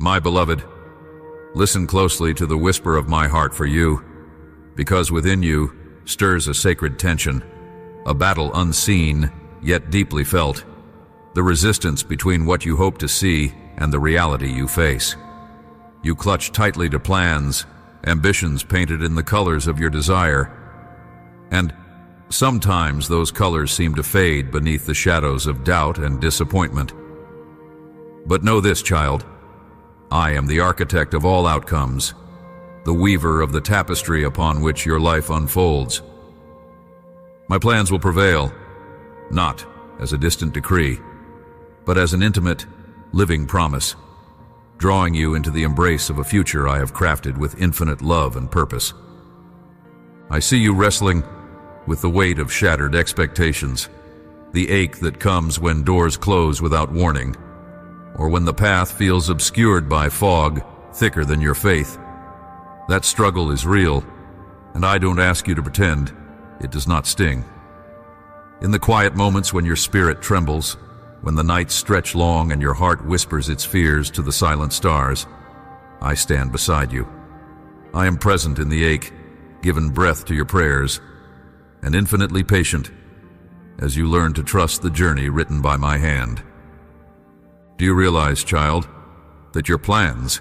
My beloved, listen closely to the whisper of my heart for you, because within you stirs a sacred tension, a battle unseen yet deeply felt, the resistance between what you hope to see and the reality you face. You clutch tightly to plans, ambitions painted in the colors of your desire, and sometimes those colors seem to fade beneath the shadows of doubt and disappointment. But know this, child, I am the architect of all outcomes, the weaver of the tapestry upon which your life unfolds. My plans will prevail, not as a distant decree, but as an intimate, living promise, drawing you into the embrace of a future I have crafted with infinite love and purpose. I see you wrestling with the weight of shattered expectations, the ache that comes when doors close without warning, or when the path feels obscured by fog thicker than your faith. That struggle is real, and I don't ask you to pretend it does not sting. In the quiet moments when your spirit trembles, when the nights stretch long and your heart whispers its fears to the silent stars, I stand beside you. I am present in the ache, given breath to your prayers, and infinitely patient as you learn to trust the journey written by my hand. Do you realize, child, that your plans,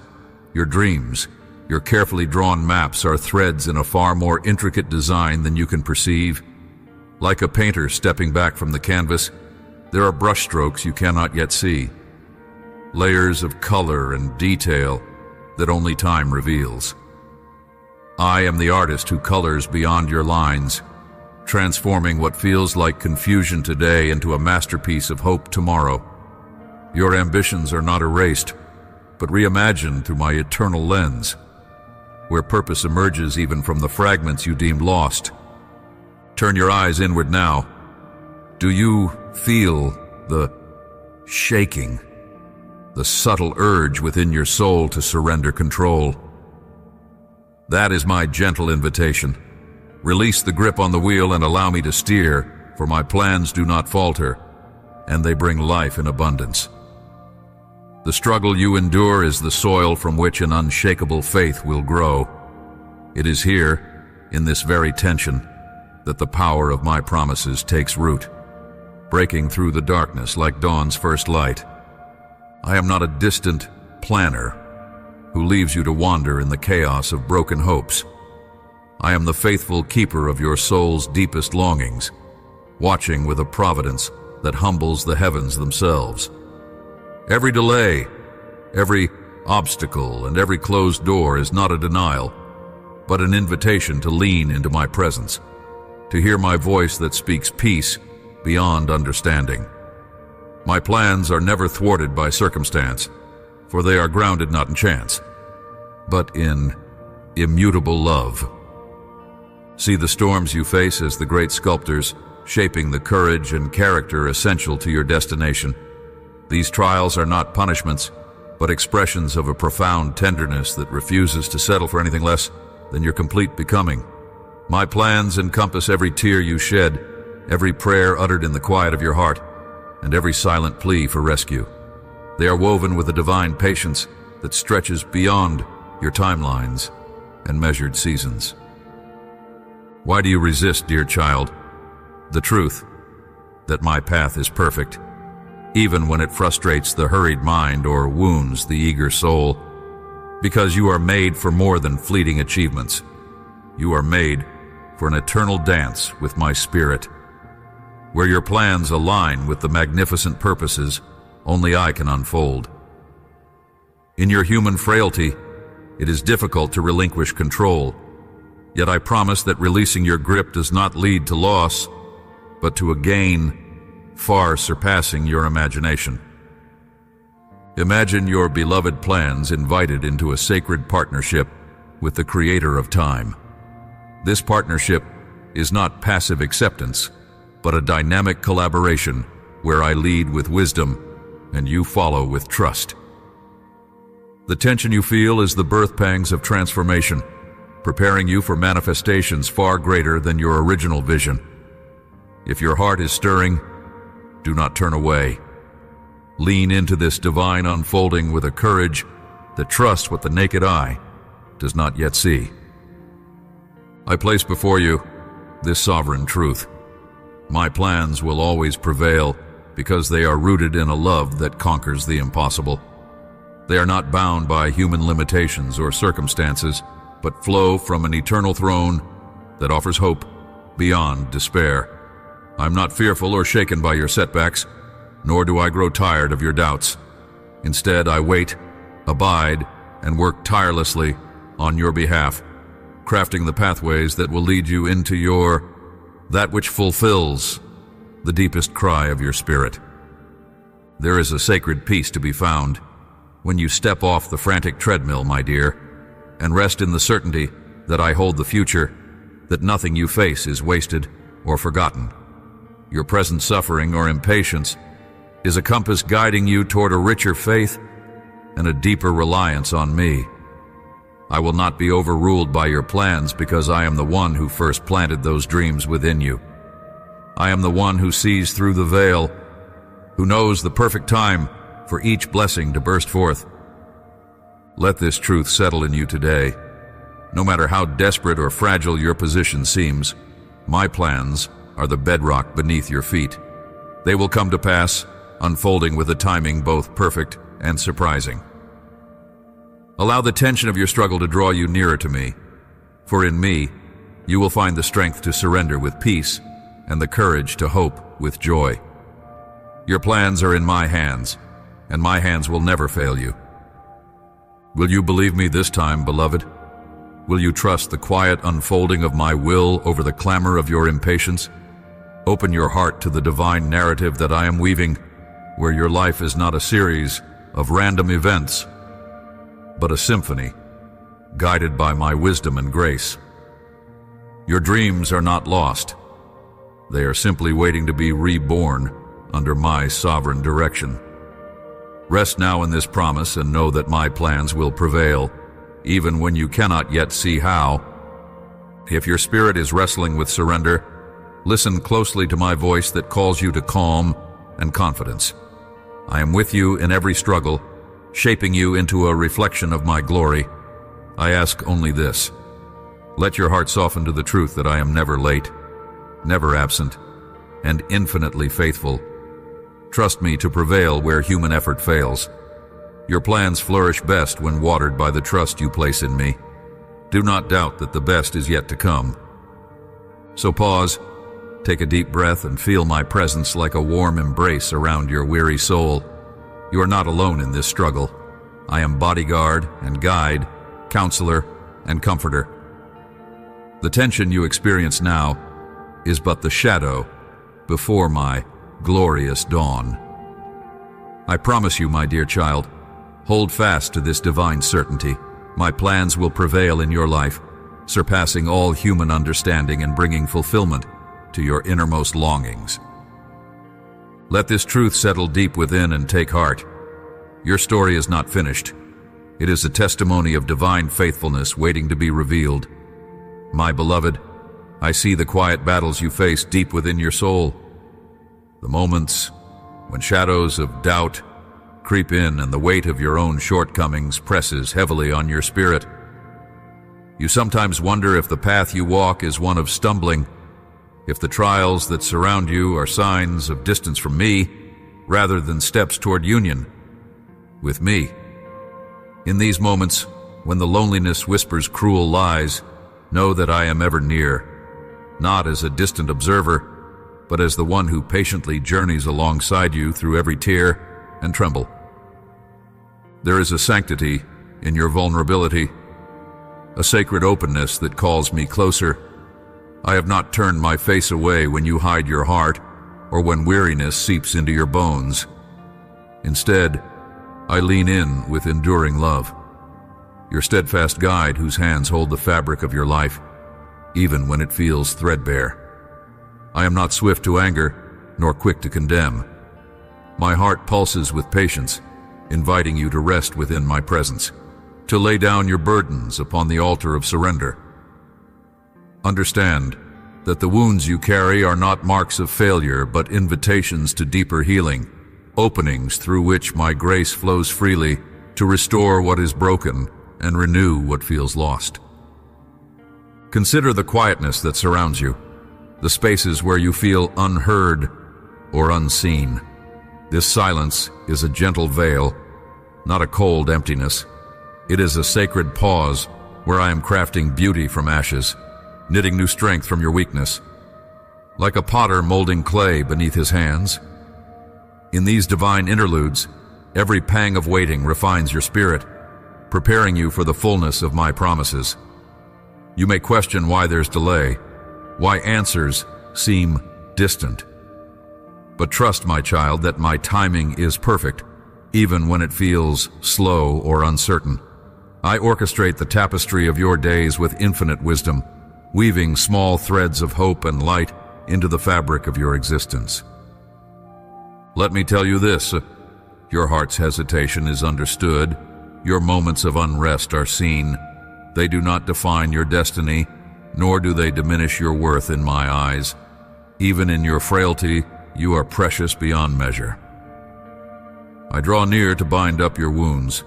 your dreams, your carefully drawn maps are threads in a far more intricate design than you can perceive? Like a painter stepping back from the canvas, there are brushstrokes you cannot yet see, layers of color and detail that only time reveals. I am the artist who colors beyond your lines, transforming what feels like confusion today into a masterpiece of hope tomorrow. Your ambitions are not erased, but reimagined through my eternal lens, where purpose emerges even from the fragments you deemed lost. Turn your eyes inward now. Do you feel the shaking, the subtle urge within your soul to surrender control? That is my gentle invitation. Release the grip on the wheel and allow me to steer, for my plans do not falter, and they bring life in abundance. The struggle you endure is the soil from which an unshakable faith will grow. It is here, in this very tension, that the power of my promises takes root, breaking through the darkness like dawn's first light. I am not a distant planner who leaves you to wander in the chaos of broken hopes. I am the faithful keeper of your soul's deepest longings, watching with a providence that humbles the heavens themselves. Every delay, every obstacle, and every closed door is not a denial, but an invitation to lean into my presence, to hear my voice that speaks peace beyond understanding. My plans are never thwarted by circumstance, for they are grounded not in chance, but in immutable love. See the storms you face as the great sculptors, shaping the courage and character essential to your destination. These trials are not punishments, but expressions of a profound tenderness that refuses to settle for anything less than your complete becoming. My plans encompass every tear you shed, every prayer uttered in the quiet of your heart, and every silent plea for rescue. They are woven with a divine patience that stretches beyond your timelines and measured seasons. Why do you resist, dear child? The truth that my path is perfect, even when it frustrates the hurried mind or wounds the eager soul, because you are made for more than fleeting achievements. You are made for an eternal dance with my spirit, where your plans align with the magnificent purposes only I can unfold. In your human frailty, it is difficult to relinquish control, yet I promise that releasing your grip does not lead to loss, but to a gain far surpassing your imagination. Imagine your beloved plans invited into a sacred partnership with the Creator of time. This partnership is not passive acceptance, but a dynamic collaboration where I lead with wisdom and you follow with trust. The tension you feel is the birth pangs of transformation, preparing you for manifestations far greater than your original vision. If your heart is stirring, do not turn away. Lean into this divine unfolding with a courage that trust what the naked eye does not yet see. I place before you this sovereign truth. My plans will always prevail because they are rooted in a love that conquers the impossible. They are not bound by human limitations or circumstances, but flow from an eternal throne that offers hope beyond despair. I'm not fearful or shaken by your setbacks, nor do I grow tired of your doubts. Instead, I wait, abide, and work tirelessly on your behalf, crafting the pathways that will lead you into that which fulfills the deepest cry of your spirit. There is a sacred peace to be found when you step off the frantic treadmill, my dear, and rest in the certainty that I hold the future, that nothing you face is wasted or forgotten. Your present suffering or impatience is a compass guiding you toward a richer faith and a deeper reliance on me. I will not be overruled by your plans because I am the one who first planted those dreams within you. I am the one who sees through the veil, who knows the perfect time for each blessing to burst forth. Let this truth settle in you today. No matter how desperate or fragile your position seems, my plans are the bedrock beneath your feet. They will come to pass, unfolding with a timing both perfect and surprising. Allow the tension of your struggle to draw you nearer to me, for in me you will find the strength to surrender with peace and the courage to hope with joy. Your plans are in my hands, and my hands will never fail you. Will you believe me this time, beloved? Will you trust the quiet unfolding of my will over the clamor of your impatience? Open your heart to the divine narrative that I am weaving, where your life is not a series of random events, but a symphony guided by my wisdom and grace. Your dreams are not lost. They are simply waiting to be reborn under my sovereign direction. Rest now in this promise and know that my plans will prevail, even when you cannot yet see how. If your spirit is wrestling with surrender, listen closely to my voice that calls you to calm and confidence. I am with you in every struggle, shaping you into a reflection of my glory. I ask only this: let your heart soften to the truth that I am never late, never absent, and infinitely faithful. Trust me to prevail where human effort fails. Your plans flourish best when watered by the trust you place in me. Do not doubt that the best is yet to come. So pause, take a deep breath, and feel my presence like a warm embrace around your weary soul. You are not alone in this struggle. I am bodyguard and guide, counselor and comforter. The tension you experience now is but the shadow before my glorious dawn. I promise you, my dear child, hold fast to this divine certainty. My plans will prevail in your life, surpassing all human understanding and bringing fulfillment to your innermost longings. Let this truth settle deep within and take heart. Your story is not finished. It is a testimony of divine faithfulness waiting to be revealed. My beloved, I see the quiet battles you face deep within your soul. The moments when shadows of doubt creep in and the weight of your own shortcomings presses heavily on your spirit. You sometimes wonder if the path you walk is one of stumbling, if the trials that surround you are signs of distance from me rather than steps toward union with me. In these moments, when the loneliness whispers cruel lies, know that I am ever near, not as a distant observer, but as the one who patiently journeys alongside you through every tear and tremble. There is a sanctity in your vulnerability, a sacred openness that calls me closer. I have not turned my face away when you hide your heart or when weariness seeps into your bones. Instead, I lean in with enduring love, your steadfast guide whose hands hold the fabric of your life, even when it feels threadbare. I am not swift to anger, nor quick to condemn. My heart pulses with patience, inviting you to rest within my presence, to lay down your burdens upon the altar of surrender. Understand that the wounds you carry are not marks of failure, but invitations to deeper healing, openings through which my grace flows freely to restore what is broken and renew what feels lost. Consider the quietness that surrounds you, the spaces where you feel unheard or unseen. This silence is a gentle veil, not a cold emptiness. It is a sacred pause where I am crafting beauty from ashes, knitting new strength from your weakness. Like a potter molding clay beneath his hands. In these divine interludes, every pang of waiting refines your spirit, preparing you for the fullness of my promises. You may question why there's delay, why answers seem distant. But trust, my child, that my timing is perfect, even when it feels slow or uncertain. I orchestrate the tapestry of your days with infinite wisdom, weaving small threads of hope and light into the fabric of your existence. Let me tell you this, your heart's hesitation is understood, your moments of unrest are seen. They do not define your destiny, nor do they diminish your worth in my eyes. Even in your frailty, you are precious beyond measure. I draw near to bind up your wounds,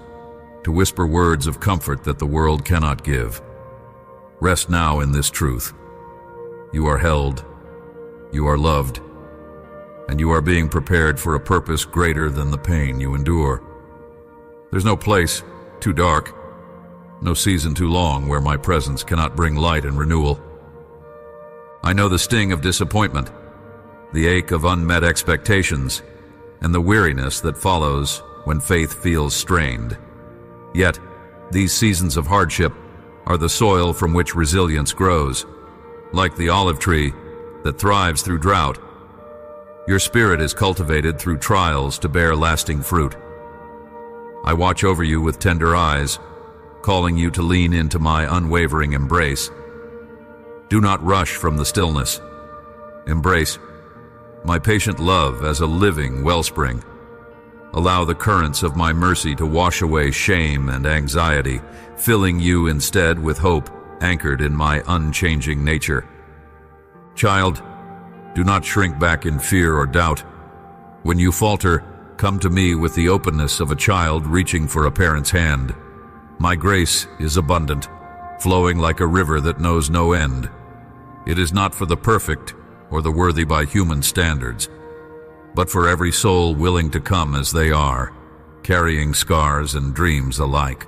to whisper words of comfort that the world cannot give. Rest now in this truth. You are held, you are loved, and you are being prepared for a purpose greater than the pain you endure. There's no place too dark, no season too long where my presence cannot bring light and renewal. I know the sting of disappointment, the ache of unmet expectations, and the weariness that follows when faith feels strained. Yet, these seasons of hardship are the soil from which resilience grows. Like the olive tree that thrives through drought, your spirit is cultivated through trials to bear lasting fruit. I watch over you with tender eyes, calling you to lean into my unwavering embrace. Do not rush from the stillness. Embrace my patient love as a living wellspring. Allow the currents of my mercy to wash away shame and anxiety, filling you instead with hope anchored in my unchanging nature. Child, do not shrink back in fear or doubt. When you falter, come to me with the openness of a child reaching for a parent's hand. My grace is abundant, flowing like a river that knows no end. It is not for the perfect or the worthy by human standards, but for every soul willing to come as they are, carrying scars and dreams alike.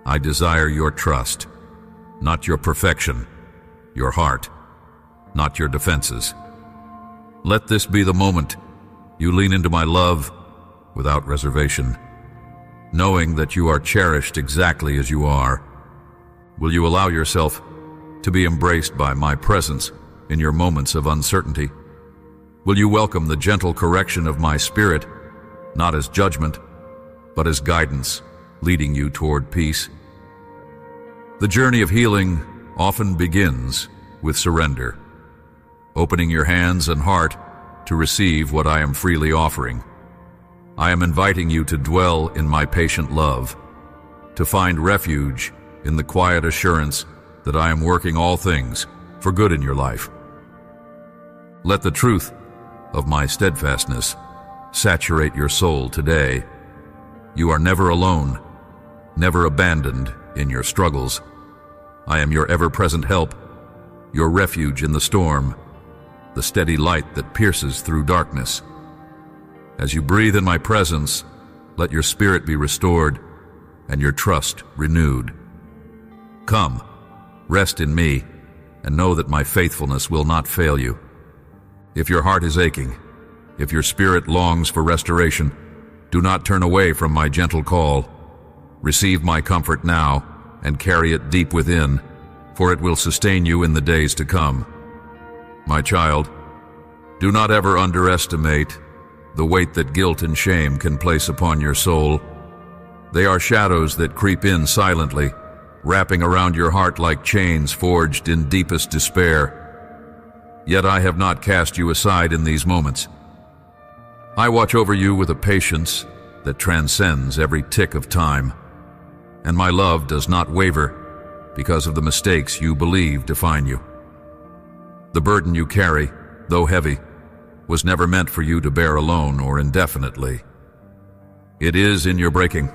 I desire your trust, not your perfection, your heart, not your defenses. Let this be the moment you lean into my love without reservation, knowing that you are cherished exactly as you are. Will you allow yourself to be embraced by my presence in your moments of uncertainty? Will you welcome the gentle correction of my spirit, not as judgment, but as guidance, leading you toward peace? The journey of healing often begins with surrender, opening your hands and heart to receive what I am freely offering. I am inviting you to dwell in my patient love, to find refuge in the quiet assurance that I am working all things for good in your life. Let the truth of my steadfastness saturate your soul today. You are never alone, never abandoned in your struggles. I am your ever-present help, your refuge in the storm, the steady light that pierces through darkness. As you breathe in my presence, let your spirit be restored and your trust renewed. Come, rest in me, and know that my faithfulness will not fail you. If your heart is aching, if your spirit longs for restoration, do not turn away from my gentle call. Receive my comfort now and carry it deep within, for it will sustain you in the days to come. My child, do not ever underestimate the weight that guilt and shame can place upon your soul. They are shadows that creep in silently, wrapping around your heart like chains forged in deepest despair. Yet I have not cast you aside in these moments. I watch over you with a patience that transcends every tick of time, and my love does not waver because of the mistakes you believe define you. The burden you carry, though heavy, was never meant for you to bear alone or indefinitely. It is in your breaking,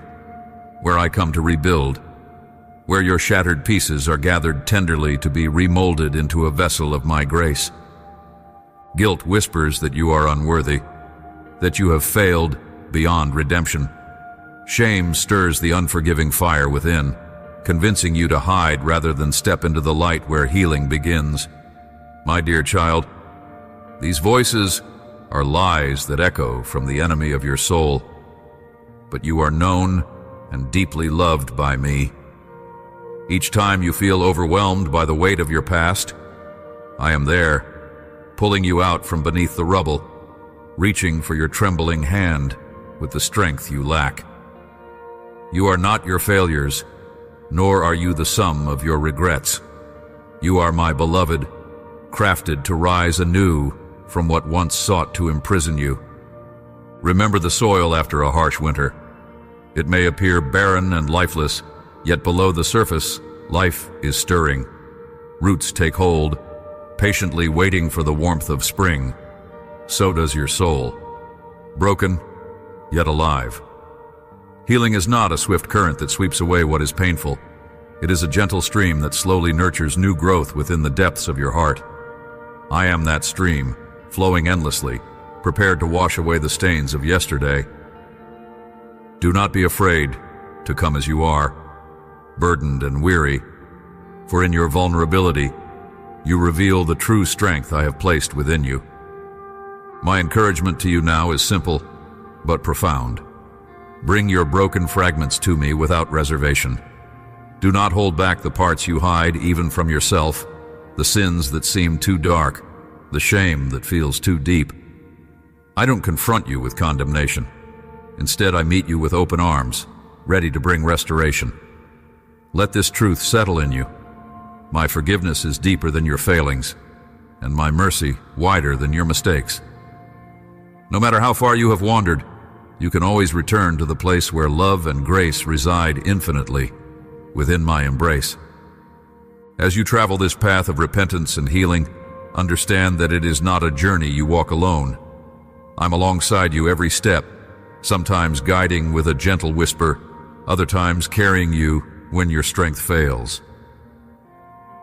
where I come to rebuild, where your shattered pieces are gathered tenderly to be remolded into a vessel of my grace. Guilt whispers that you are unworthy, that you have failed beyond redemption. Shame stirs the unforgiving fire within, convincing you to hide rather than step into the light where healing begins. My dear child, these voices are lies that echo from the enemy of your soul, but you are known and deeply loved by me. Each time you feel overwhelmed by the weight of your past, I am there, pulling you out from beneath the rubble, reaching for your trembling hand with the strength you lack. You are not your failures, nor are you the sum of your regrets. You are my beloved, crafted to rise anew from what once sought to imprison you. Remember the soil after a harsh winter. It may appear barren and lifeless, yet below the surface, life is stirring. Roots take hold, patiently waiting for the warmth of spring. So does your soul, broken, yet alive. Healing is not a swift current that sweeps away what is painful. It is a gentle stream that slowly nurtures new growth within the depths of your heart. I am that stream, flowing endlessly, prepared to wash away the stains of yesterday. Do not be afraid to come as you are, burdened and weary, for in your vulnerability, you reveal the true strength I have placed within you. My encouragement to you now is simple, but profound. Bring your broken fragments to me without reservation. Do not hold back the parts you hide even from yourself, the sins that seem too dark, the shame that feels too deep. I don't confront you with condemnation. Instead, I meet you with open arms, ready to bring restoration. Let this truth settle in you. My forgiveness is deeper than your failings, and my mercy wider than your mistakes. No matter how far you have wandered, you can always return to the place where love and grace reside infinitely, within my embrace. As you travel this path of repentance and healing, understand that it is not a journey you walk alone. I'm alongside you every step, sometimes guiding with a gentle whisper, other times carrying you when your strength fails.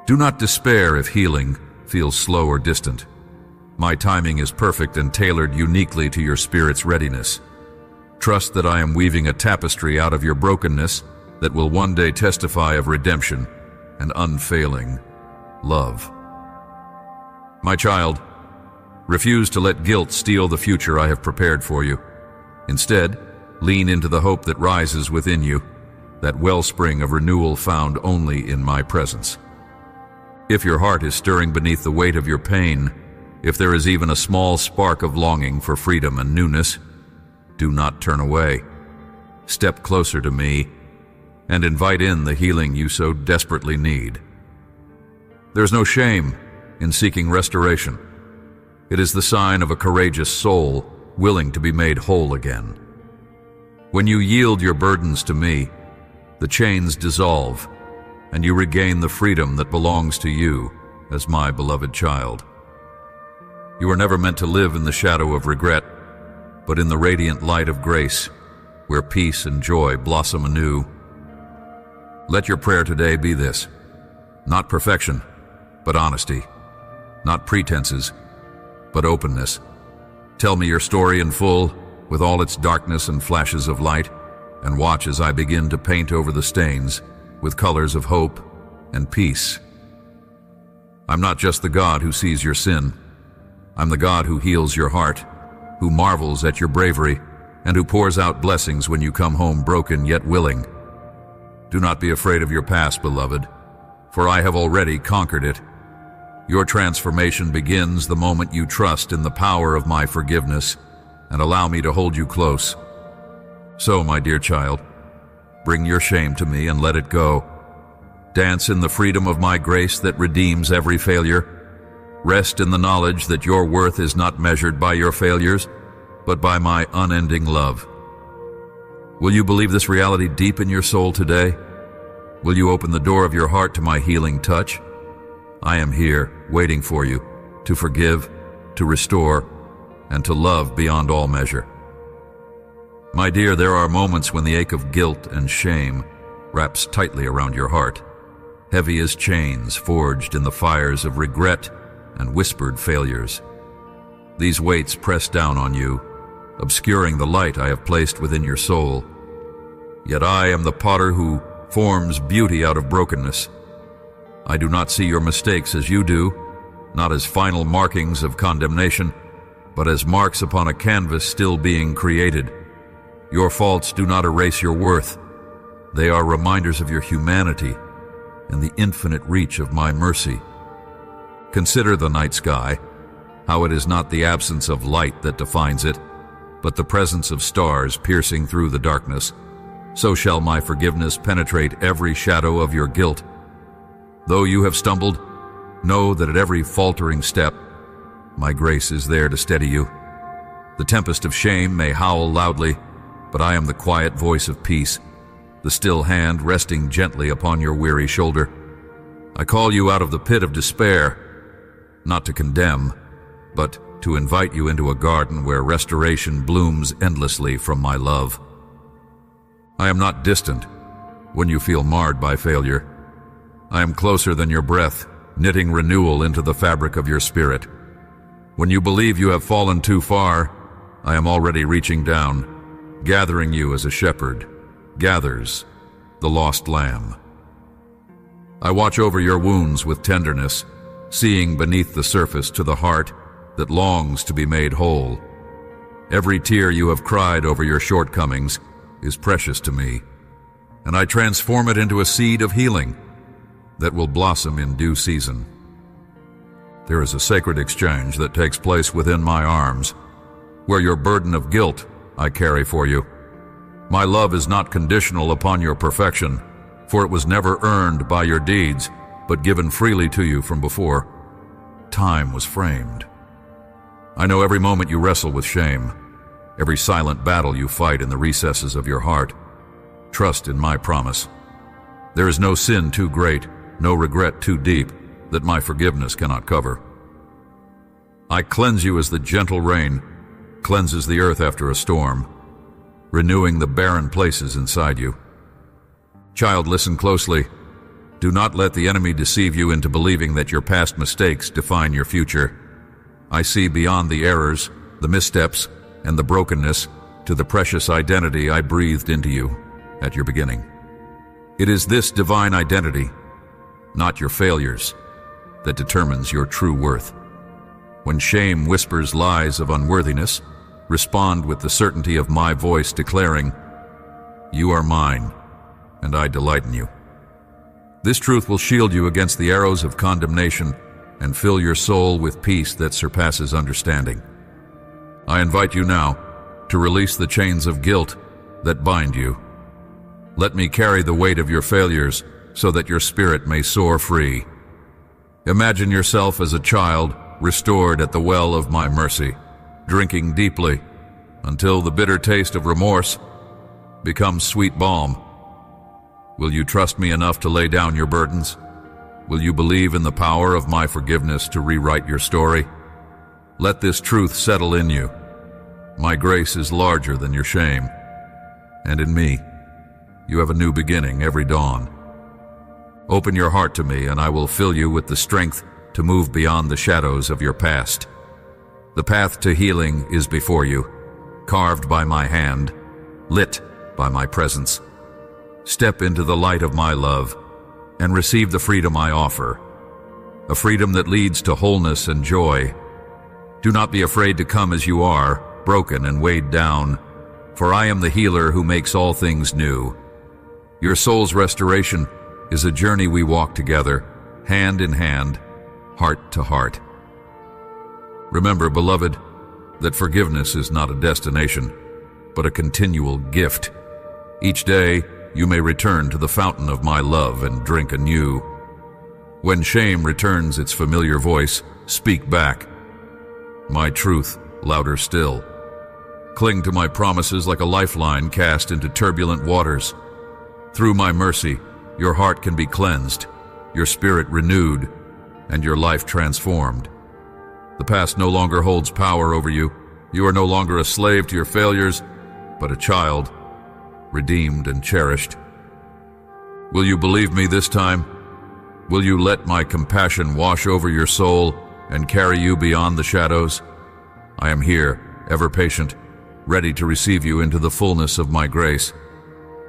Do not despair if healing feels slow or distant. My timing is perfect and tailored uniquely to your spirit's readiness. Trust that I am weaving a tapestry out of your brokenness that will one day testify of redemption and unfailing love. My child, refuse to let guilt steal the future I have prepared for you. Instead, lean into the hope that rises within you, that wellspring of renewal found only in my presence. If your heart is stirring beneath the weight of your pain, if there is even a small spark of longing for freedom and newness, do not turn away. Step closer to me and invite in the healing you so desperately need. There's no shame in seeking restoration. It is the sign of a courageous soul willing to be made whole again. When you yield your burdens to me, the chains dissolve, and you regain the freedom that belongs to you as my beloved child. You were never meant to live in the shadow of regret, but in the radiant light of grace, where peace and joy blossom anew. Let your prayer today be this: not perfection, but honesty; not pretenses, but openness. Tell me your story in full, with all its darkness and flashes of light, and watch as I begin to paint over the stains with colors of hope and peace. I'm not just the God who sees your sin. I'm the God who heals your heart, who marvels at your bravery, and who pours out blessings when you come home broken yet willing. Do not be afraid of your past, beloved, for I have already conquered it. Your transformation begins the moment you trust in the power of my forgiveness and allow me to hold you close. So, my dear child, bring your shame to me and let it go. Dance in the freedom of my grace that redeems every failure. Rest in the knowledge that your worth is not measured by your failures, but by my unending love. Will you believe this reality deep in your soul today? Will you open the door of your heart to my healing touch? I am here, waiting for you, to forgive, to restore, and to love beyond all measure. My dear, there are moments when the ache of guilt and shame wraps tightly around your heart, heavy as chains forged in the fires of regret and whispered failures. These weights press down on you, obscuring the light I have placed within your soul. Yet I am the potter who forms beauty out of brokenness. I do not see your mistakes as you do, not as final markings of condemnation, but as marks upon a canvas still being created. Your faults do not erase your worth. They are reminders of your humanity and the infinite reach of my mercy. Consider the night sky, how it is not the absence of light that defines it, but the presence of stars piercing through the darkness. So shall my forgiveness penetrate every shadow of your guilt. Though you have stumbled, know that at every faltering step, my grace is there to steady you. The tempest of shame may howl loudly, but I am the quiet voice of peace, the still hand resting gently upon your weary shoulder. I call you out of the pit of despair, not to condemn, but to invite you into a garden where restoration blooms endlessly from my love. I am not distant when you feel marred by failure. I am closer than your breath, knitting renewal into the fabric of your spirit. When you believe you have fallen too far, I am already reaching down, gathering you as a shepherd gathers the lost lamb. I watch over your wounds with tenderness, seeing beneath the surface to the heart that longs to be made whole. Every tear you have cried over your shortcomings is precious to me, and I transform it into a seed of healing that will blossom in due season. There is a sacred exchange that takes place within my arms, where your burden of guilt I carry for you. My love is not conditional upon your perfection, for it was never earned by your deeds, but given freely to you from before time was framed. I know every moment you wrestle with shame, every silent battle you fight in the recesses of your heart. Trust in my promise. There is no sin too great, no regret too deep, that my forgiveness cannot cover. I cleanse you as the gentle rain cleanses the earth after a storm, renewing the barren places inside you. Child, listen closely. Do not let the enemy deceive you into believing that your past mistakes define your future. I see beyond the errors, the missteps, and the brokenness to the precious identity I breathed into you at your beginning. It is this divine identity, not your failures, that determines your true worth. When shame whispers lies of unworthiness, respond with the certainty of my voice declaring, "You are mine, and I delight in you." This truth will shield you against the arrows of condemnation and fill your soul with peace that surpasses understanding. I invite you now to release the chains of guilt that bind you. Let me carry the weight of your failures so that your spirit may soar free. Imagine yourself as a child restored at the well of my mercy, drinking deeply until the bitter taste of remorse becomes sweet balm. Will you trust me enough to lay down your burdens? Will you believe in the power of my forgiveness to rewrite your story? Let this truth settle in you. My grace is larger than your shame, and in me, you have a new beginning every dawn. Open your heart to me, and I will fill you with the strength to move beyond the shadows of your past. The path to healing is before you, carved by my hand, lit by my presence. Step into the light of my love and receive the freedom I offer, a freedom that leads to wholeness and joy. Do not be afraid to come as you are, broken and weighed down, for I am the healer who makes all things new. Your soul's restoration is a journey we walk together, hand in hand, heart to heart. Remember, beloved, that forgiveness is not a destination, but a continual gift. Each day, you may return to the fountain of my love and drink anew. When shame returns its familiar voice, speak back. My truth, louder still. Cling to my promises like a lifeline cast into turbulent waters. Through my mercy, your heart can be cleansed, your spirit renewed, and your life transformed. The past no longer holds power over you. You are no longer a slave to your failures, but a child, redeemed and cherished. Will you believe me this time? Will you let my compassion wash over your soul and carry you beyond the shadows? I am here, ever patient, ready to receive you into the fullness of my grace.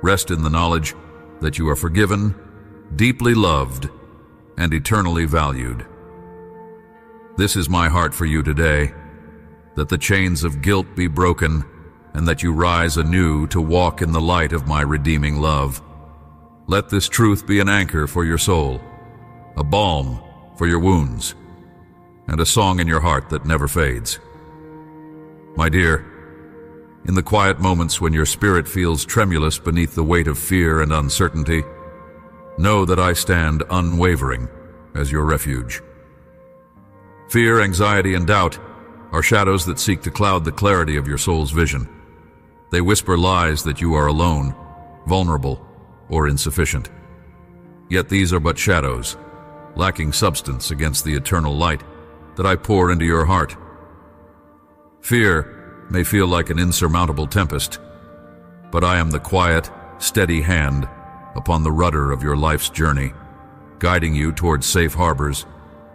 Rest in the knowledge that you are forgiven, deeply loved, and eternally valued. This is my heart for you today, that the chains of guilt be broken and that you rise anew to walk in the light of my redeeming love. Let this truth be an anchor for your soul, a balm for your wounds, and a song in your heart that never fades. My dear, in the quiet moments when your spirit feels tremulous beneath the weight of fear and uncertainty, know that I stand unwavering as your refuge. Fear, anxiety, and doubt are shadows that seek to cloud the clarity of your soul's vision. They whisper lies that you are alone, vulnerable, or insufficient. Yet these are but shadows, lacking substance against the eternal light that I pour into your heart. Fear may feel like an insurmountable tempest, but I am the quiet, steady hand upon the rudder of your life's journey, guiding you towards safe harbors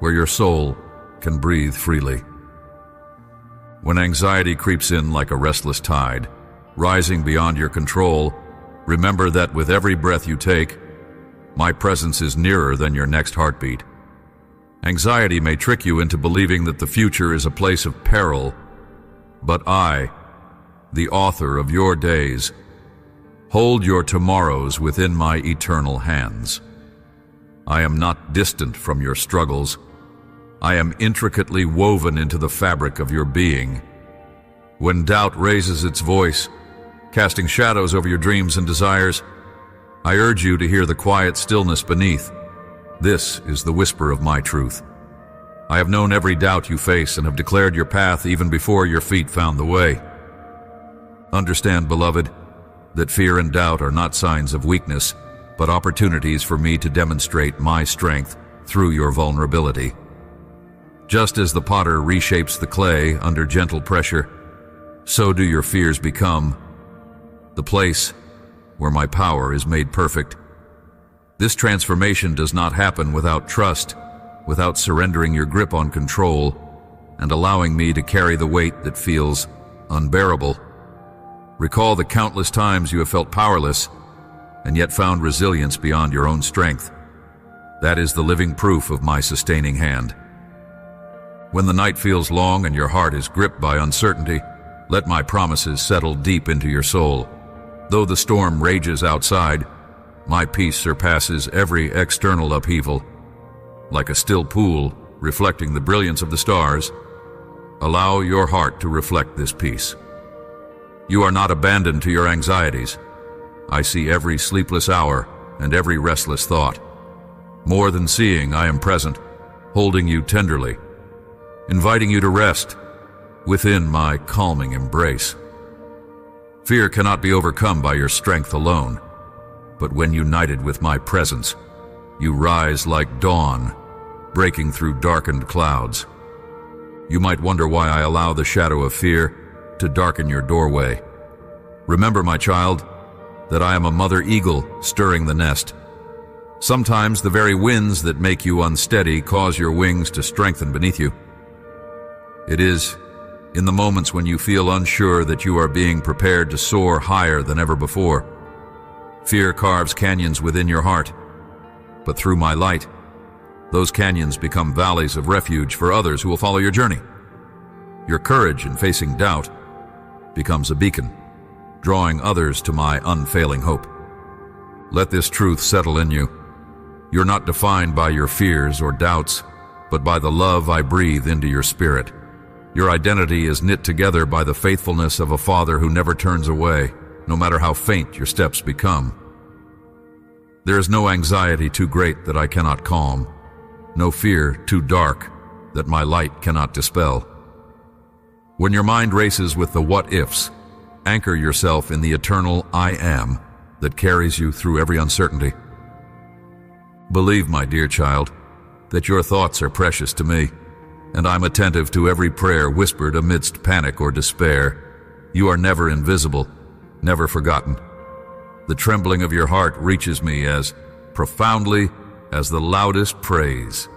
where your soul can breathe freely. When anxiety creeps in like a restless tide, rising beyond your control, remember that with every breath you take, my presence is nearer than your next heartbeat. Anxiety may trick you into believing that the future is a place of peril, but I, the author of your days, hold your tomorrows within my eternal hands. I am not distant from your struggles. I am intricately woven into the fabric of your being. When doubt raises its voice, casting shadows over your dreams and desires, I urge you to hear the quiet stillness beneath. This is the whisper of my truth. I have known every doubt you face and have declared your path even before your feet found the way. Understand, beloved, that fear and doubt are not signs of weakness, but opportunities for me to demonstrate my strength through your vulnerability. Just as the potter reshapes the clay under gentle pressure, so do your fears become the place where my power is made perfect. This transformation does not happen without trust, without surrendering your grip on control and allowing me to carry the weight that feels unbearable. Recall the countless times you have felt powerless and yet found resilience beyond your own strength. That is the living proof of my sustaining hand. When the night feels long and your heart is gripped by uncertainty, let my promises settle deep into your soul. Though the storm rages outside, my peace surpasses every external upheaval. Like a still pool reflecting the brilliance of the stars, allow your heart to reflect this peace. You are not abandoned to your anxieties. I see every sleepless hour and every restless thought. More than seeing, I am present, holding you tenderly, inviting you to rest within my calming embrace. Fear cannot be overcome by your strength alone, but when united with my presence, you rise like dawn, breaking through darkened clouds. You might wonder why I allow the shadow of fear to darken your doorway. Remember, my child, that I am a mother eagle stirring the nest. Sometimes the very winds that make you unsteady cause your wings to strengthen beneath you. It is in the moments when you feel unsure that you are being prepared to soar higher than ever before. Fear carves canyons within your heart, but through my light, those canyons become valleys of refuge for others who will follow your journey. Your courage in facing doubt becomes a beacon, drawing others to my unfailing hope. Let this truth settle in you. You're not defined by your fears or doubts, but by the love I breathe into your spirit. Your identity is knit together by the faithfulness of a Father who never turns away, no matter how faint your steps become. There is no anxiety too great that I cannot calm, no fear too dark that my light cannot dispel. When your mind races with the what-ifs, anchor yourself in the eternal I am that carries you through every uncertainty. Believe, my dear child, that your thoughts are precious to me, and I'm attentive to every prayer whispered amidst panic or despair. You are never invisible, never forgotten. The trembling of your heart reaches me as profoundly as the loudest praise.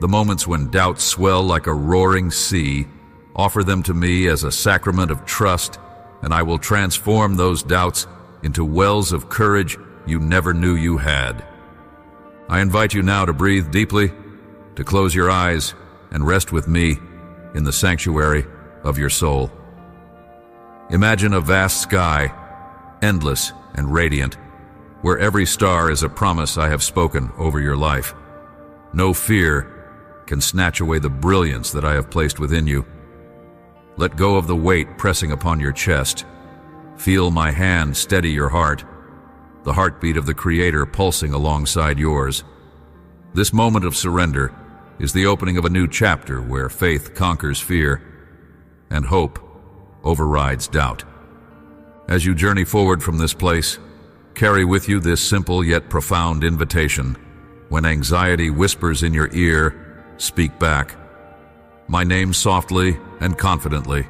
The moments when doubts swell like a roaring sea, offer them to me as a sacrament of trust, and I will transform those doubts into wells of courage you never knew you had. I invite you now to breathe deeply, to close your eyes, and rest with me in the sanctuary of your soul. Imagine a vast sky, endless and radiant, where every star is a promise I have spoken over your life. No fear can snatch away the brilliance that I have placed within you. Let go of the weight pressing upon your chest. Feel my hand steady your heart, the heartbeat of the Creator pulsing alongside yours. This moment of surrender is the opening of a new chapter where faith conquers fear and hope overrides doubt. As you journey forward from this place, carry with you this simple yet profound invitation. When anxiety whispers in your ear, speak back my name softly and confidently.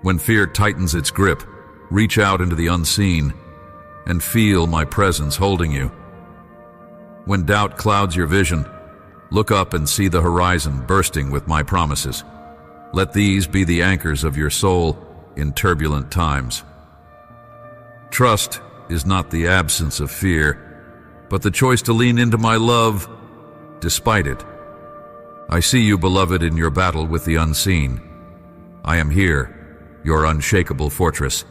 When fear tightens its grip, reach out into the unseen and feel my presence holding you. When doubt clouds your vision, look up and see the horizon bursting with my promises. Let these be the anchors of your soul in turbulent times. Trust is not the absence of fear, but the choice to lean into my love despite it. I see you, beloved, in your battle with the unseen. I am here, your unshakable fortress,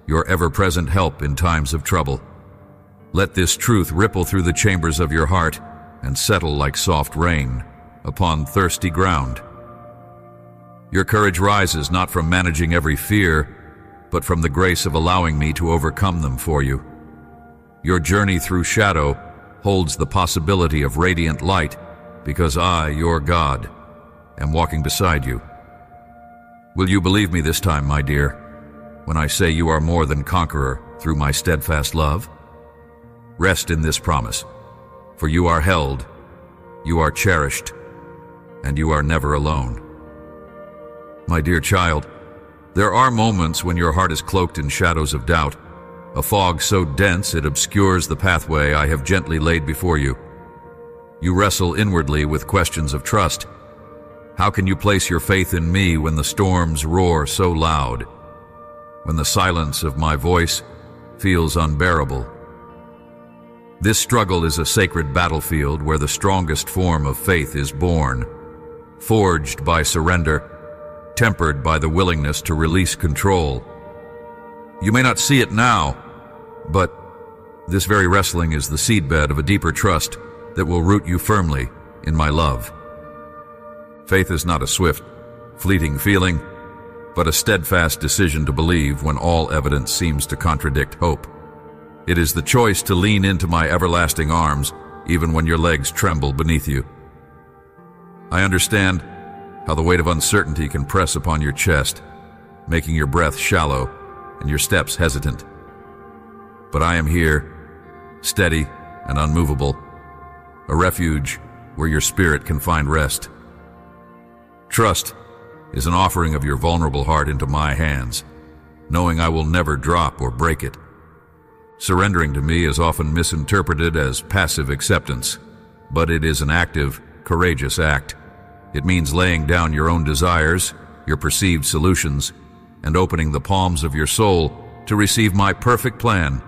your ever-present help in times of trouble. Let this truth ripple through the chambers of your heart and settle like soft rain upon thirsty ground. Your courage rises not from managing every fear, but from the grace of allowing me to overcome them for you. Your journey through shadow holds the possibility of radiant light because I, your God, am walking beside you. Will you believe me this time, my dear, when I say you are more than conqueror through my steadfast love? Rest in this promise, for you are held, you are cherished, and you are never alone. My dear child, there are moments when your heart is cloaked in shadows of doubt, a fog so dense it obscures the pathway I have gently laid before you. You wrestle inwardly with questions of trust. How can you place your faith in me when the storms roar so loud, when the silence of my voice feels unbearable? This struggle is a sacred battlefield where the strongest form of faith is born, forged by surrender, tempered by the willingness to release control. You may not see it now, but this very wrestling is the seedbed of a deeper trust that will root you firmly in my love. Faith is not a swift, fleeting feeling, but a steadfast decision to believe when all evidence seems to contradict hope. It is the choice to lean into my everlasting arms, even when your legs tremble beneath you. I understand how the weight of uncertainty can press upon your chest, making your breath shallow and your steps hesitant. But I am here, steady and unmovable, a refuge where your spirit can find rest. Trust is an offering of your vulnerable heart into my hands, knowing I will never drop or break it. Surrendering to me is often misinterpreted as passive acceptance, but it is an active, courageous act. It means laying down your own desires, your perceived solutions, and opening the palms of your soul to receive my perfect plan.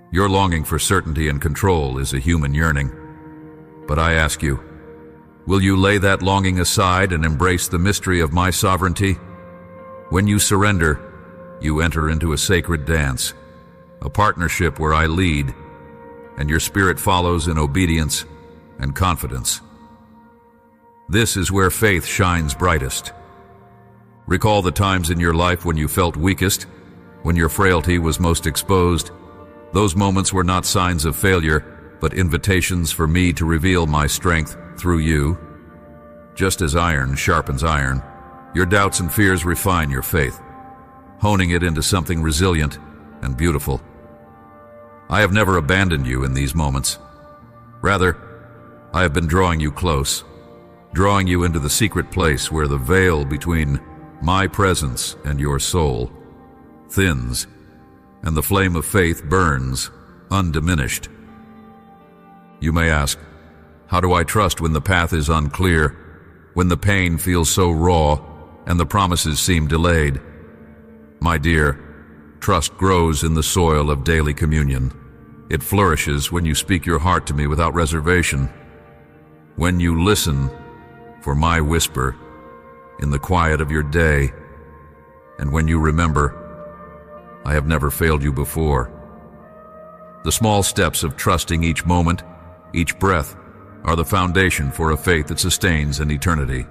Your longing for certainty and control is a human yearning, but I ask you, will you lay that longing aside and embrace the mystery of my sovereignty? When you surrender, you enter into a sacred dance, a partnership where I lead, and your spirit follows in obedience and confidence. This is where faith shines brightest. Recall the times in your life when you felt weakest, when your frailty was most exposed. Those moments were not signs of failure, but invitations for me to reveal my strength through you. Just as iron sharpens iron, your doubts and fears refine your faith, honing it into something resilient and beautiful. I have never abandoned you in these moments. Rather, I have been drawing you close, drawing you into the secret place where the veil between my presence and your soul thins, and the flame of faith burns, undiminished. You may ask, how do I trust when the path is unclear, when the pain feels so raw, and the promises seem delayed? My dear, trust grows in the soil of daily communion. It flourishes when you speak your heart to me without reservation, when you listen for my whisper in the quiet of your day, and when you remember, I have never failed you before. The small steps of trusting each moment, each breath, are the foundation for a faith that sustains in eternity.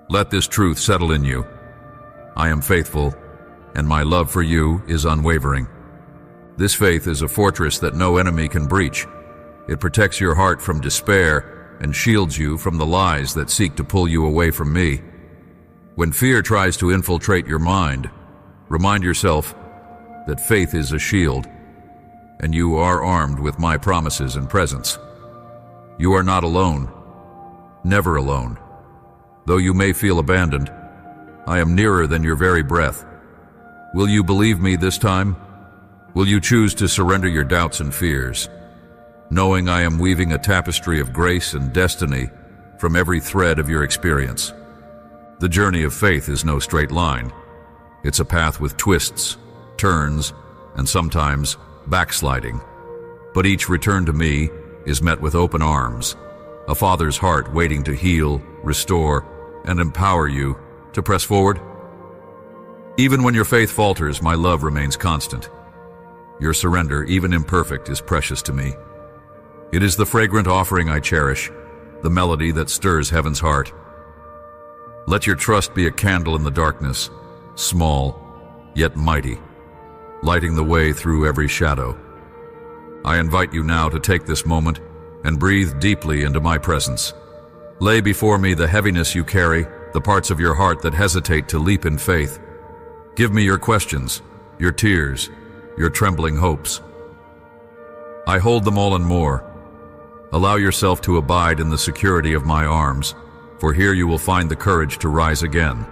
Let this truth settle in you. I am faithful, and my love for you is unwavering. This faith is a fortress that no enemy can breach. It protects your heart from despair and shields you from the lies that seek to pull you away from me. When fear tries to infiltrate your mind, remind yourself that faith is a shield, and you are armed with my promises and presence. You are not alone, never alone. Though you may feel abandoned, I am nearer than your very breath. Will you believe me this time? Will you choose to surrender your doubts and fears, knowing I am weaving a tapestry of grace and destiny from every thread of your experience? The journey of faith is no straight line. It's a path with twists, turns, and sometimes backsliding. But each return to me is met with open arms, a father's heart waiting to heal, restore, and empower you to press forward. Even when your faith falters, my love remains constant. Your surrender, even imperfect, is precious to me. It is the fragrant offering I cherish, the melody that stirs heaven's heart. Let your trust be a candle in the darkness, small, yet mighty, lighting the way through every shadow. I invite you now to take this moment and breathe deeply into my presence. Lay before me the heaviness you carry, the parts of your heart that hesitate to leap in faith. Give me your questions, your tears, your trembling hopes. I hold them all and more. Allow yourself to abide in the security of my arms, for here you will find the courage to rise again.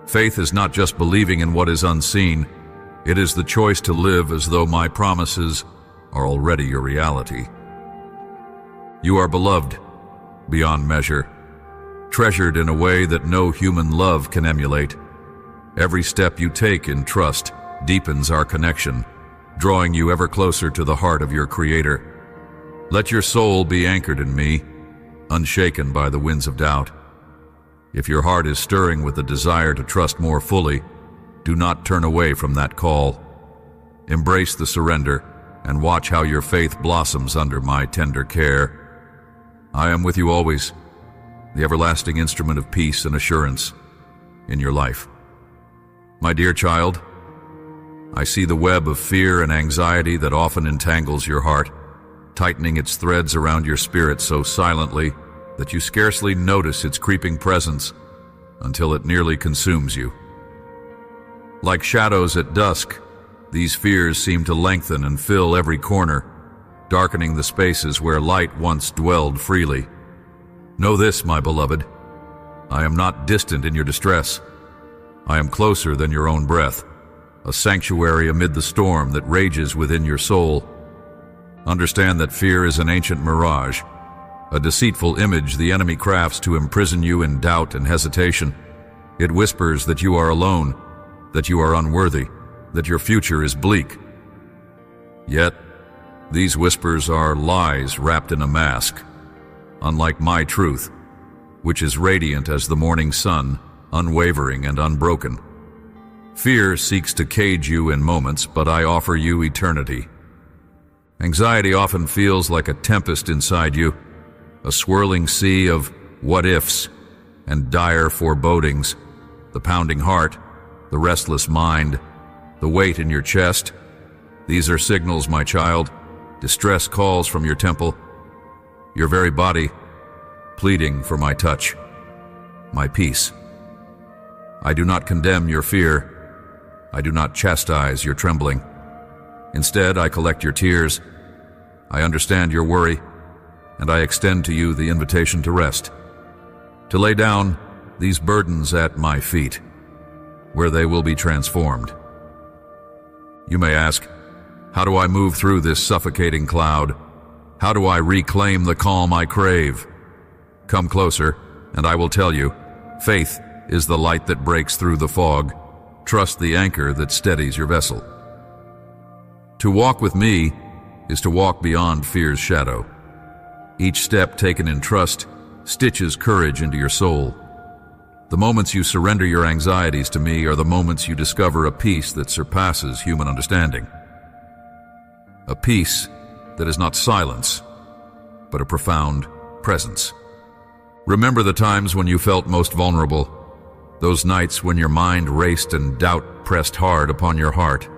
Faith is not just believing in what is unseen, it is the choice to live as though my promises are already your reality. You are beloved beyond measure, treasured in a way that no human love can emulate. Every step you take in trust deepens our connection, drawing you ever closer to the heart of your Creator. Let your soul be anchored in me, unshaken by the winds of doubt. If your heart is stirring with the desire to trust more fully, do not turn away from that call. Embrace the surrender and watch how your faith blossoms under my tender care. I am with you always, the everlasting instrument of peace and assurance in your life. My dear child, I see the web of fear and anxiety that often entangles your heart, tightening its threads around your spirit so silently that you scarcely notice its creeping presence until it nearly consumes you. Like shadows at dusk, these fears seem to lengthen and fill every corner, darkening the spaces where light once dwelled freely. Know this, my beloved, I am not distant in your distress. I am closer than your own breath, a sanctuary amid the storm that rages within your soul. Understand that fear is an ancient mirage, a deceitful image the enemy crafts to imprison you in doubt and hesitation. It whispers that you are alone, that you are unworthy, that your future is bleak. Yet, these whispers are lies wrapped in a mask, unlike my truth, which is radiant as the morning sun, unwavering and unbroken. Fear seeks to cage you in moments, but I offer you eternity. Anxiety often feels like a tempest inside you, a swirling sea of what-ifs and dire forebodings, the pounding heart, the restless mind, the weight in your chest. These are signals, my child, distress calls from your temple, your very body pleading for my touch, my peace. I do not condemn your fear. I do not chastise your trembling. Instead, I collect your tears. I understand your worry, and I extend to you the invitation to rest, to lay down these burdens at my feet. where they will be transformed. You may ask, how do I move through this suffocating cloud? How do I reclaim the calm I crave? Come closer, and I will tell you, faith is the light that breaks through the fog. Trust the anchor that steadies your vessel. To walk with me is to walk beyond fear's shadow. Each step taken in trust stitches courage into your soul. The moments you surrender your anxieties to me are the moments you discover a peace that surpasses human understanding. A peace that is not silence, but a profound presence. Remember the times when you felt most vulnerable, those nights when your mind raced and doubt pressed hard upon your heart.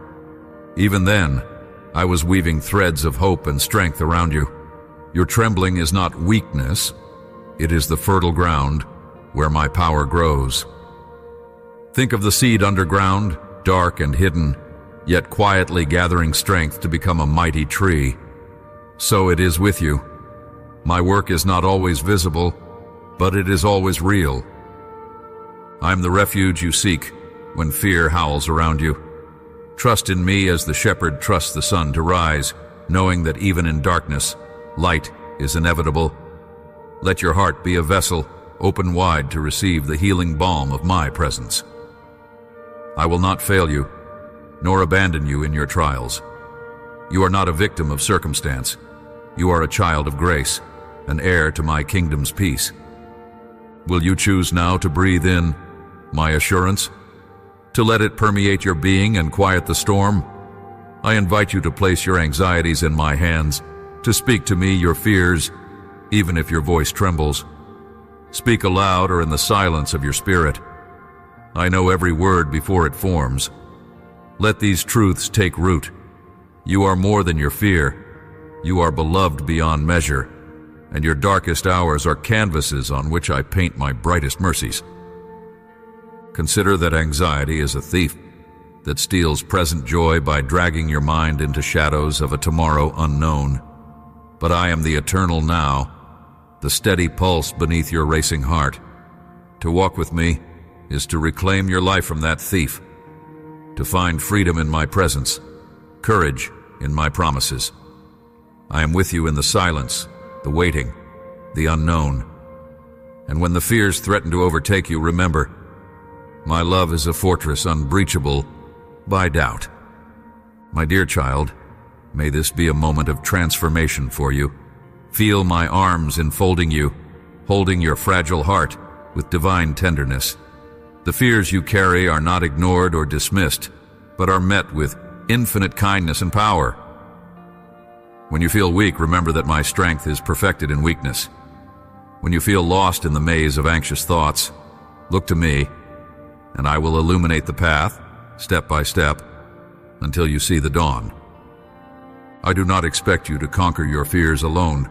Even then, I was weaving threads of hope and strength around you. Your trembling is not weakness, it is the fertile ground where my power grows. Think of the seed underground, dark and hidden, yet quietly gathering strength to become a mighty tree. So it is with you. My work is not always visible, but it is always real. I am the refuge you seek when fear howls around you. Trust in me as the shepherd trusts the sun to rise, knowing that even in darkness, light is inevitable. Let your heart be a vessel, open wide to receive the healing balm of my presence. I will not fail you, nor abandon you in your trials. You are not a victim of circumstance. You are a child of grace, an heir to my kingdom's peace. Will you choose now to breathe in my assurance? To let it permeate your being and quiet the storm? I invite you to place your anxieties in my hands, to speak to me your fears, even if your voice trembles. Speak aloud or in the silence of your spirit. I know every word before it forms. Let these truths take root. You are more than your fear. You are beloved beyond measure, and your darkest hours are canvases on which I paint my brightest mercies. Consider that anxiety is a thief that steals present joy by dragging your mind into shadows of a tomorrow unknown. But I am the eternal now, the steady pulse beneath your racing heart. To walk with me is to reclaim your life from that thief, to find freedom in my presence, courage in my promises. I am with you in the silence, the waiting, the unknown. And when the fears threaten to overtake you, remember, my love is a fortress unbreachable by doubt. My dear child, may this be a moment of transformation for you. Feel my arms enfolding you, holding your fragile heart with divine tenderness. The fears you carry are not ignored or dismissed, but are met with infinite kindness and power. When you feel weak, remember that my strength is perfected in weakness. When you feel lost in the maze of anxious thoughts, look to me, and I will illuminate the path, step by step, until you see the dawn. I do not expect you to conquer your fears alone.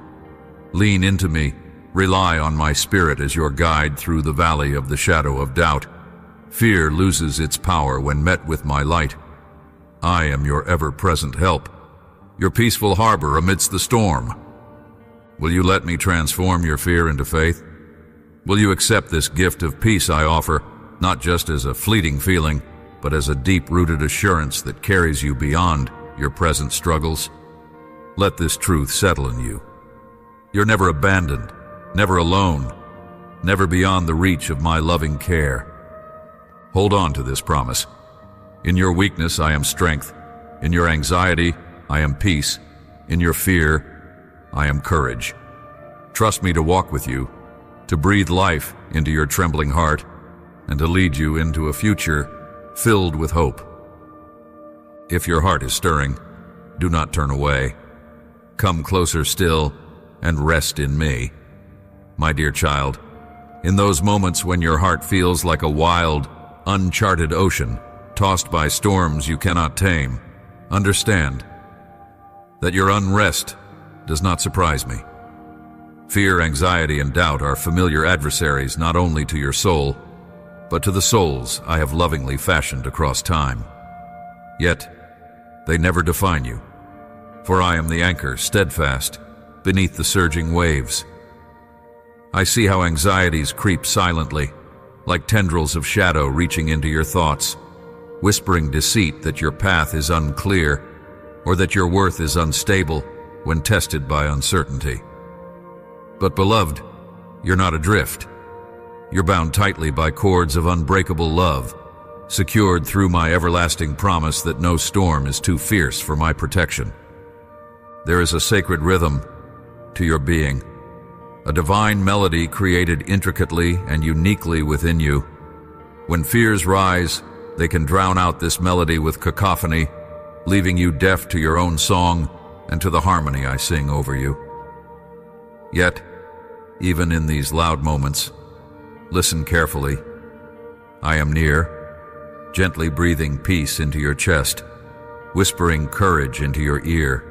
Lean into me, rely on my spirit as your guide through the valley of the shadow of doubt. Fear loses its power when met with my light. I am your ever-present help, your peaceful harbor amidst the storm. Will you let me transform your fear into faith? Will you accept this gift of peace I offer, not just as a fleeting feeling, but as a deep-rooted assurance that carries you beyond your present struggles? Let this truth settle in you. You're never abandoned, never alone, never beyond the reach of my loving care. Hold on to this promise. In your weakness, I am strength. In your anxiety, I am peace. In your fear, I am courage. Trust me to walk with you, to breathe life into your trembling heart, and to lead you into a future filled with hope. If your heart is stirring, do not turn away. Come closer still and rest in me. My dear child, in those moments when your heart feels like a wild, uncharted ocean, tossed by storms you cannot tame, understand that your unrest does not surprise me. Fear, anxiety, and doubt are familiar adversaries not only to your soul, but to the souls I have lovingly fashioned across time. Yet, they never define you, for I am the anchor steadfast beneath the surging waves. I see how anxieties creep silently, like tendrils of shadow reaching into your thoughts, whispering deceit that your path is unclear or that your worth is unstable when tested by uncertainty. But beloved, you're not adrift. You're bound tightly by cords of unbreakable love, secured through my everlasting promise that no storm is too fierce for my protection. There is a sacred rhythm to your being, a divine melody created intricately and uniquely within you. When fears rise, they can drown out this melody with cacophony, leaving you deaf to your own song and to the harmony I sing over you. Yet, even in these loud moments, listen carefully. I am near, gently breathing peace into your chest, whispering courage into your ear.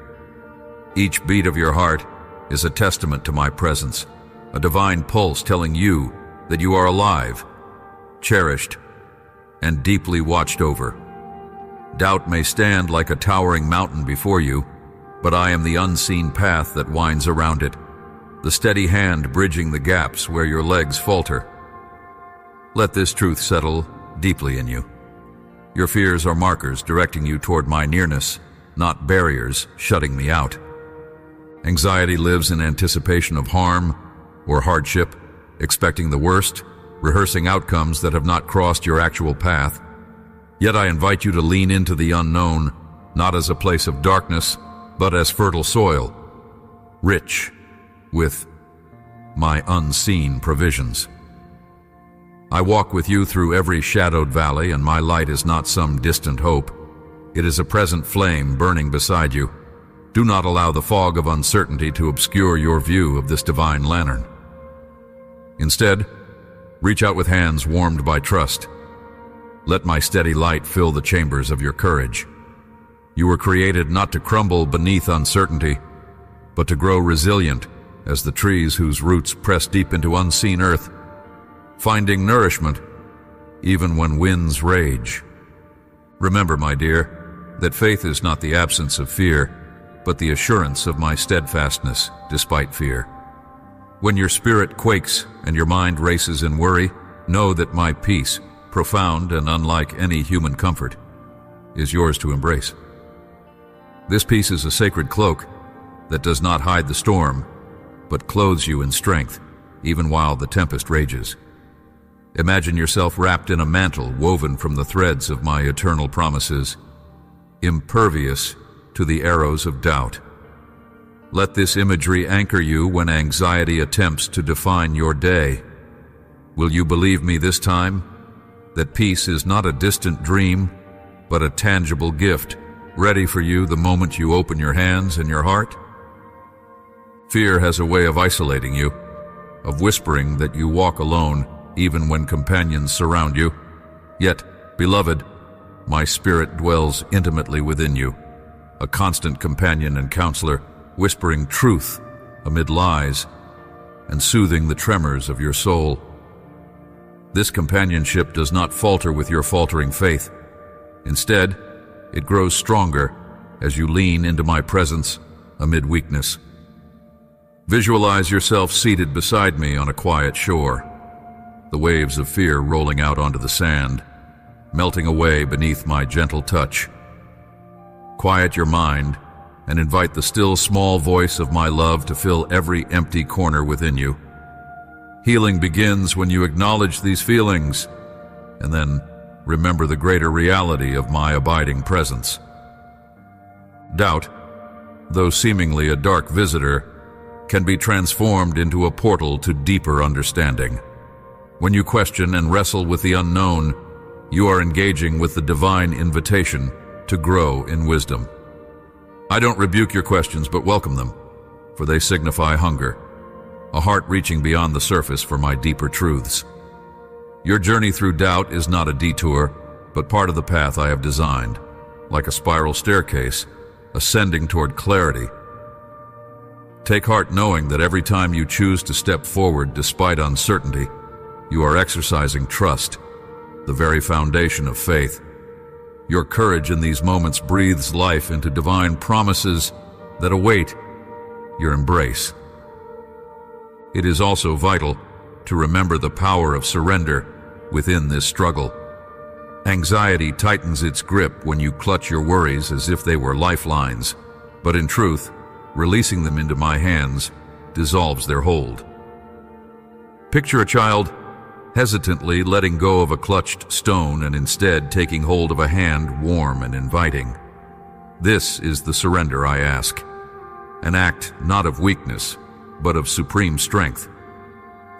Each beat of your heart is a testament to my presence, a divine pulse telling you that you are alive, cherished, and deeply watched over. Doubt may stand like a towering mountain before you, but I am the unseen path that winds around it, the steady hand bridging the gaps where your legs falter. Let this truth settle deeply in you. Your fears are markers directing you toward my nearness, not barriers shutting me out. Anxiety lives in anticipation of harm or hardship, expecting the worst, rehearsing outcomes that have not crossed your actual path. Yet I invite you to lean into the unknown, not as a place of darkness, but as fertile soil, rich with my unseen provisions. I walk with you through every shadowed valley, and my light is not some distant hope. It is a present flame burning beside you. Do not allow the fog of uncertainty to obscure your view of this divine lantern. Instead, reach out with hands warmed by trust. Let my steady light fill the chambers of your courage. You were created not to crumble beneath uncertainty, but to grow resilient as the trees whose roots press deep into unseen earth, finding nourishment even when winds rage. Remember, my dear, that faith is not the absence of fear, but the assurance of my steadfastness despite fear. When your spirit quakes and your mind races in worry, know that my peace, profound and unlike any human comfort, is yours to embrace. This peace is a sacred cloak that does not hide the storm, but clothes you in strength, even while the tempest rages. Imagine yourself wrapped in a mantle woven from the threads of my eternal promises, impervious to the arrows of doubt. Let this imagery anchor you when anxiety attempts to define your day. Will you believe me this time that peace is not a distant dream, but a tangible gift, ready for you the moment you open your hands and your heart? Fear has a way of isolating you, of whispering that you walk alone even when companions surround you. Yet, beloved, my spirit dwells intimately within you, a constant companion and counselor, whispering truth amid lies and soothing the tremors of your soul. This companionship does not falter with your faltering faith. Instead, it grows stronger as you lean into my presence amid weakness. Visualize yourself seated beside me on a quiet shore, the waves of fear rolling out onto the sand, melting away beneath my gentle touch. Quiet your mind and invite the still small voice of my love to fill every empty corner within you. Healing begins when you acknowledge these feelings and then remember the greater reality of my abiding presence. Doubt, though seemingly a dark visitor, can be transformed into a portal to deeper understanding. When you question and wrestle with the unknown, you are engaging with the divine invitation to grow in wisdom. I don't rebuke your questions, but welcome them, for they signify hunger, a heart reaching beyond the surface for my deeper truths. Your journey through doubt is not a detour, but part of the path I have designed, like a spiral staircase, ascending toward clarity. Take heart knowing that every time you choose to step forward despite uncertainty, you are exercising trust, the very foundation of faith. Your courage in these moments breathes life into divine promises that await your embrace. It is also vital to remember the power of surrender within this struggle. Anxiety tightens its grip when you clutch your worries as if they were lifelines, but in truth, releasing them into my hands dissolves their hold. Picture a child hesitantly letting go of a clutched stone and instead taking hold of a hand warm and inviting. This is the surrender I ask, an act not of weakness, but of supreme strength,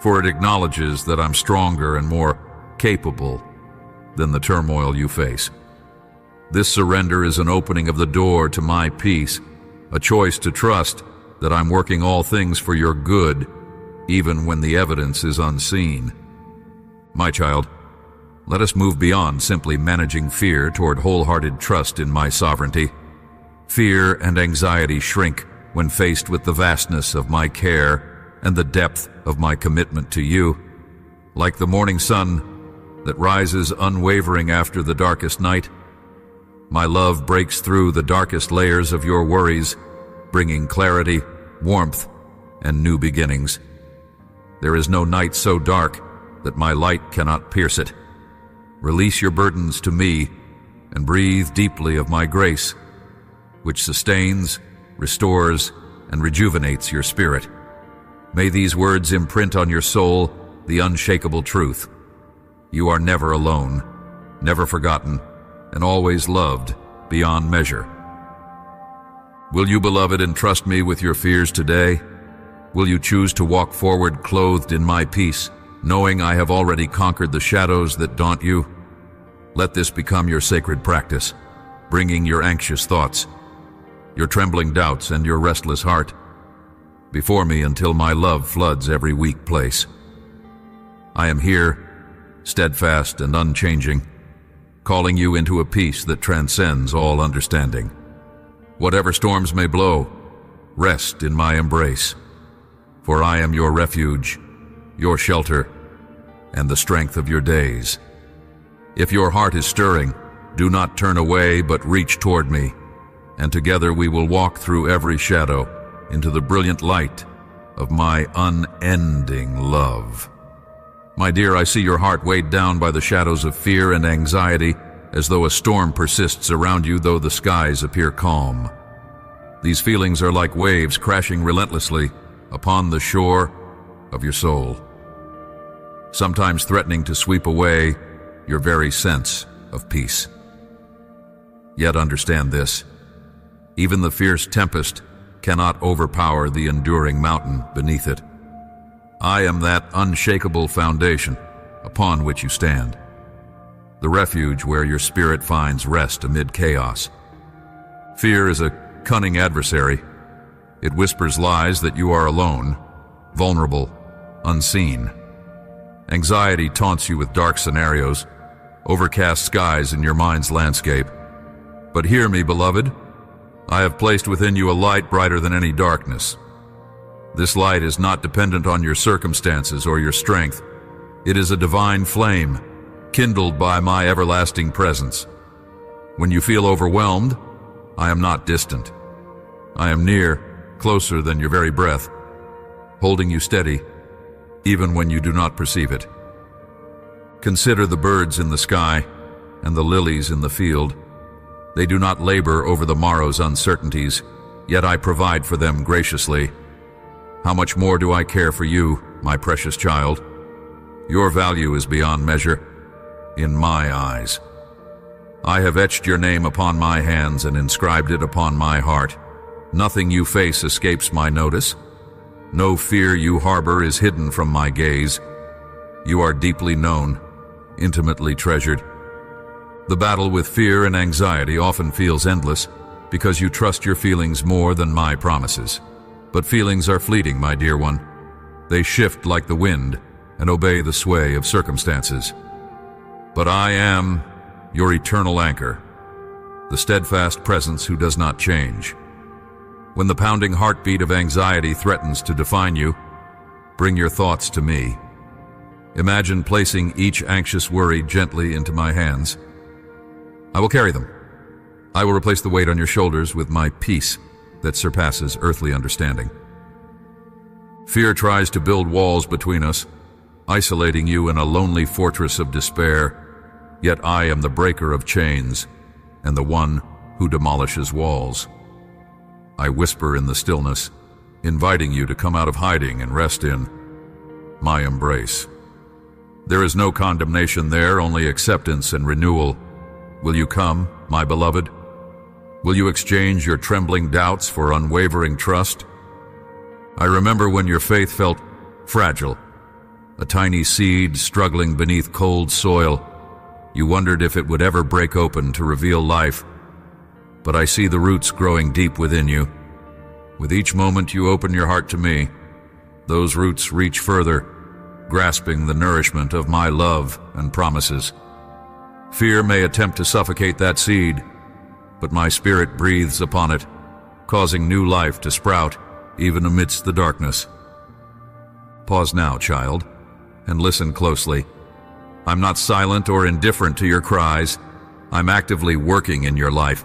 for it acknowledges that I'm stronger and more capable than the turmoil you face. This surrender is an opening of the door to my peace, a choice to trust that I'm working all things for your good, even when the evidence is unseen. My child, let us move beyond simply managing fear toward wholehearted trust in my sovereignty. Fear and anxiety shrink when faced with the vastness of my care and the depth of my commitment to you. Like the morning sun that rises unwavering after the darkest night, my love breaks through the darkest layers of your worries, bringing clarity, warmth, and new beginnings. There is no night so dark that my light cannot pierce it. Release your burdens to me and breathe deeply of my grace, which sustains, restores, and rejuvenates your spirit. May these words imprint on your soul the unshakable truth. You are never alone, never forgotten, and always loved beyond measure. Will you, beloved, entrust me with your fears today? Will you choose to walk forward clothed in my peace, knowing I have already conquered the shadows that daunt you? Let this become your sacred practice, bringing your anxious thoughts, your trembling doubts, and your restless heart before me until my love floods every weak place. I am here, steadfast and unchanging, calling you into a peace that transcends all understanding. Whatever storms may blow, rest in my embrace, for I am your refuge, your shelter, and the strength of your days. If your heart is stirring, do not turn away, but reach toward me, and together we will walk through every shadow into the brilliant light of my unending love. My dear, I see your heart weighed down by the shadows of fear and anxiety, as though a storm persists around you though the skies appear calm. These feelings are like waves crashing relentlessly upon the shore of your soul, sometimes threatening to sweep away your very sense of peace. Yet understand this: even the fierce tempest cannot overpower the enduring mountain beneath it. I am that unshakable foundation upon which you stand, the refuge where your spirit finds rest amid chaos. Fear is a cunning adversary. It whispers lies that you are alone, vulnerable, unseen. Anxiety taunts you with dark scenarios, overcast skies in your mind's landscape. But hear me, beloved. I have placed within you a light brighter than any darkness. This light is not dependent on your circumstances or your strength. It is a divine flame, kindled by my everlasting presence. When you feel overwhelmed, I am not distant. I am near, closer than your very breath, holding you steady, even when you do not perceive it. Consider the birds in the sky and the lilies in the field. They do not labor over the morrow's uncertainties, yet I provide for them graciously. How much more do I care for you, my precious child? Your value is beyond measure in my eyes. I have etched your name upon my hands and inscribed it upon my heart. Nothing you face escapes my notice. No fear you harbor is hidden from my gaze. You are deeply known, intimately treasured. The battle with fear and anxiety often feels endless because you trust your feelings more than my promises. But feelings are fleeting, my dear one. They shift like the wind and obey the sway of circumstances. But I am your eternal anchor, the steadfast presence who does not change. When the pounding heartbeat of anxiety threatens to define you, bring your thoughts to me. Imagine placing each anxious worry gently into my hands. I will carry them. I will replace the weight on your shoulders with my peace that surpasses earthly understanding. Fear tries to build walls between us. isolating you in a lonely fortress of despair, yet I am the breaker of chains and the one who demolishes walls. I whisper in the stillness, inviting you to come out of hiding and rest in my embrace. There is no condemnation there, only acceptance and renewal. Will you come, my beloved? Will you exchange your trembling doubts for unwavering trust? I remember when your faith felt fragile, a tiny seed struggling beneath cold soil. You wondered if it would ever break open to reveal life. But I see the roots growing deep within you. With each moment you open your heart to me, those roots reach further, grasping the nourishment of my love and promises. Fear may attempt to suffocate that seed, but my spirit breathes upon it, causing new life to sprout even amidst the darkness. Pause now, child, and listen closely. I'm not silent or indifferent to your cries. I'm actively working in your life.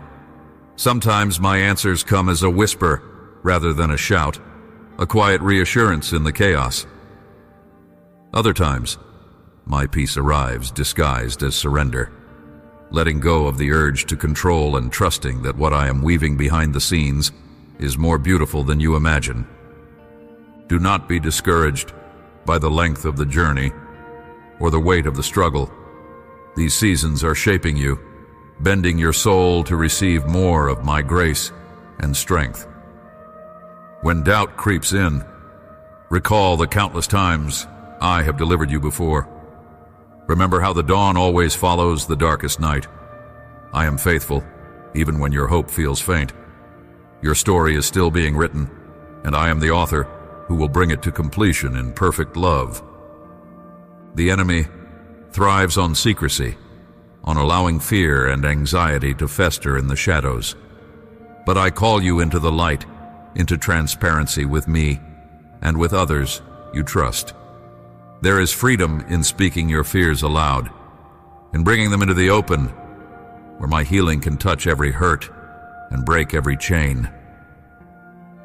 Sometimes my answers come as a whisper rather than a shout, a quiet reassurance in the chaos. Other times, my peace arrives disguised as surrender, letting go of the urge to control and trusting that what I am weaving behind the scenes is more beautiful than you imagine. Do not be discouraged by the length of the journey or the weight of the struggle. These seasons are shaping you, bending your soul to receive more of my grace and strength. When doubt creeps in, recall the countless times I have delivered you before. Remember how the dawn always follows the darkest night. I am faithful, even when your hope feels faint. Your story is still being written, and I am the author who will bring it to completion in perfect love. The enemy thrives on secrecy, on allowing fear and anxiety to fester in the shadows. But I call you into the light, into transparency with me and with others you trust. There is freedom in speaking your fears aloud, in bringing them into the open, where my healing can touch every hurt and break every chain.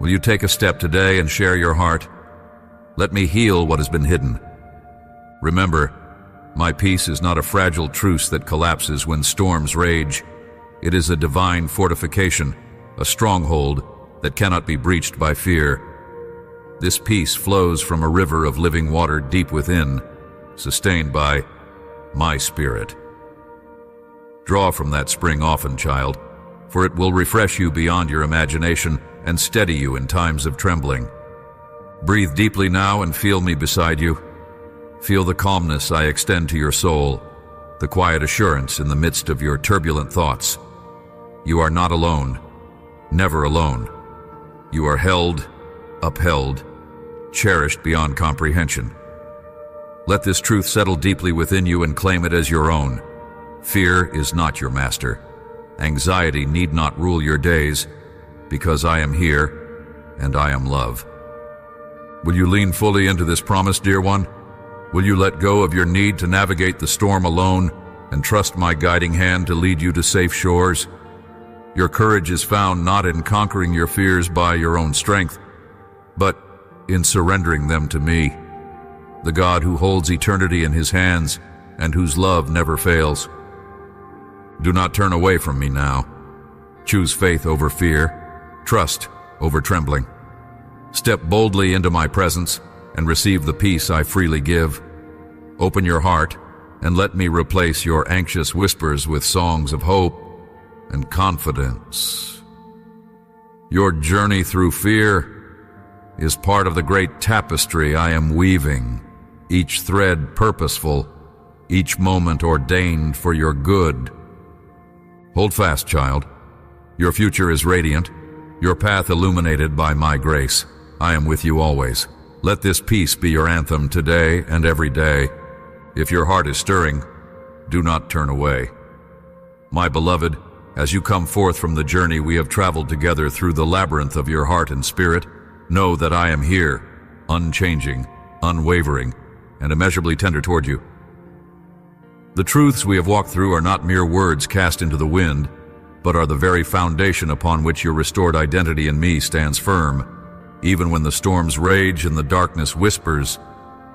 Will you take a step today and share your heart? Let me heal what has been hidden. Remember, my peace is not a fragile truce that collapses when storms rage. It is a divine fortification, a stronghold that cannot be breached by fear. This peace flows from a river of living water deep within, sustained by my spirit. Draw from that spring often, child, for it will refresh you beyond your imagination and steady you in times of trembling. Breathe deeply now and feel me beside you. Feel the calmness I extend to your soul, the quiet assurance in the midst of your turbulent thoughts. You are not alone, never alone. You are held, upheld, cherished beyond comprehension. Let this truth settle deeply within you and claim it as your own. Fear is not your master. Anxiety need not rule your days, because I am here and I am love. Will you lean fully into this promise, dear one? Will you let go of your need to navigate the storm alone and trust my guiding hand to lead you to safe shores? Your courage is found not in conquering your fears by your own strength, but in surrendering them to me, the God who holds eternity in his hands and whose love never fails. Do not turn away from me now. Choose faith over fear, trust over trembling. Step boldly into my presence and receive the peace I freely give. Open your heart and let me replace your anxious whispers with songs of hope and confidence. Your journey through fear is part of the great tapestry I am weaving, each thread purposeful, each moment ordained for your good. Hold fast, child. Your future is radiant, your path illuminated by my grace. I am with you always. Let this peace be your anthem today and every day. If your heart is stirring, do not turn away. My beloved, as you come forth from the journey we have traveled together through the labyrinth of your heart and spirit, know that I am here, unchanging, unwavering, and immeasurably tender toward you. The truths we have walked through are not mere words cast into the wind, but are the very foundation upon which your restored identity in me stands firm. Even when the storms rage and the darkness whispers,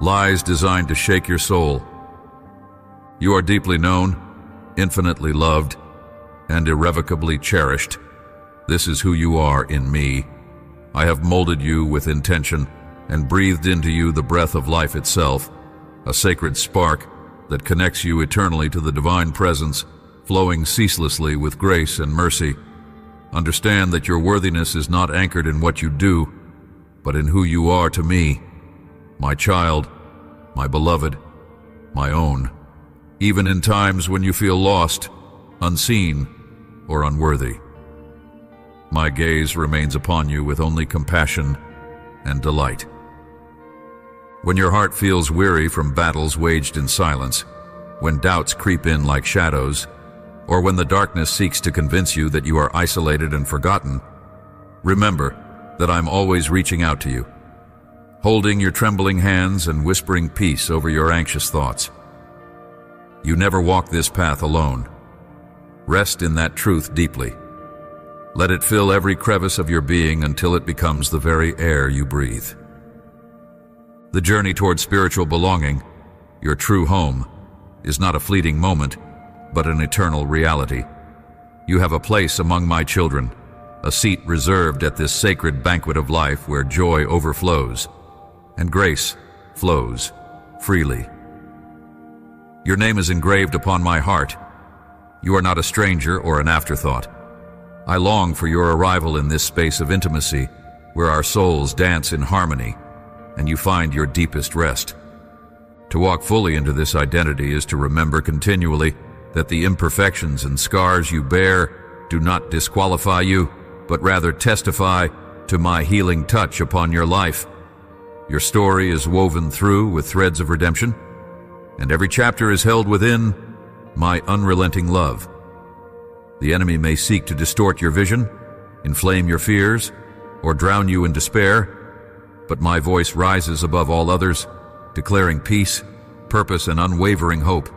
lies designed to shake your soul. You are deeply known, infinitely loved, and irrevocably cherished. This is who you are in me. I have molded you with intention and breathed into you the breath of life itself, a sacred spark that connects you eternally to the divine presence, flowing ceaselessly with grace and mercy. Understand that your worthiness is not anchored in what you do, but in who you are to me, my child, my beloved, my own, even in times when you feel lost, unseen, or unworthy. My gaze remains upon you with only compassion and delight. When your heart feels weary from battles waged in silence, when doubts creep in like shadows, or when the darkness seeks to convince you that you are isolated and forgotten, remember that I'm always reaching out to you, holding your trembling hands and whispering peace over your anxious thoughts. You never walk this path alone. Rest in that truth deeply. Let it fill every crevice of your being until it becomes the very air you breathe. The journey toward spiritual belonging, your true home, is not a fleeting moment, but an eternal reality. You have a place among my children, a seat reserved at this sacred banquet of life where joy overflows and grace flows freely. Your name is engraved upon my heart. You are not a stranger or an afterthought. I long for your arrival in this space of intimacy where our souls dance in harmony and you find your deepest rest. To walk fully into this identity is to remember continually that the imperfections and scars you bear do not disqualify you, but rather testify to my healing touch upon your life. Your story is woven through with threads of redemption, and every chapter is held within my unrelenting love. The enemy may seek to distort your vision, inflame your fears, or drown you in despair, but my voice rises above all others, declaring peace, purpose, and unwavering hope.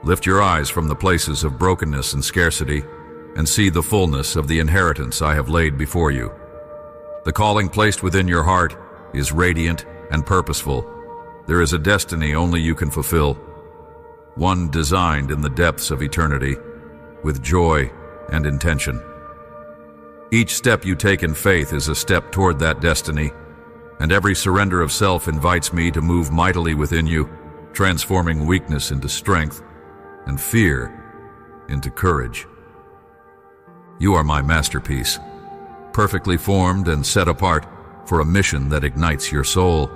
Lift your eyes from the places of brokenness and scarcity and see the fullness of the inheritance I have laid before you. The calling placed within your heart is radiant and purposeful. There is a destiny only you can fulfill, one designed in the depths of eternity, with joy and intention. Each step you take in faith is a step toward that destiny, and every surrender of self invites me to move mightily within you, transforming weakness into strength and fear into courage. You are my masterpiece, perfectly formed and set apart for a mission that ignites your soul.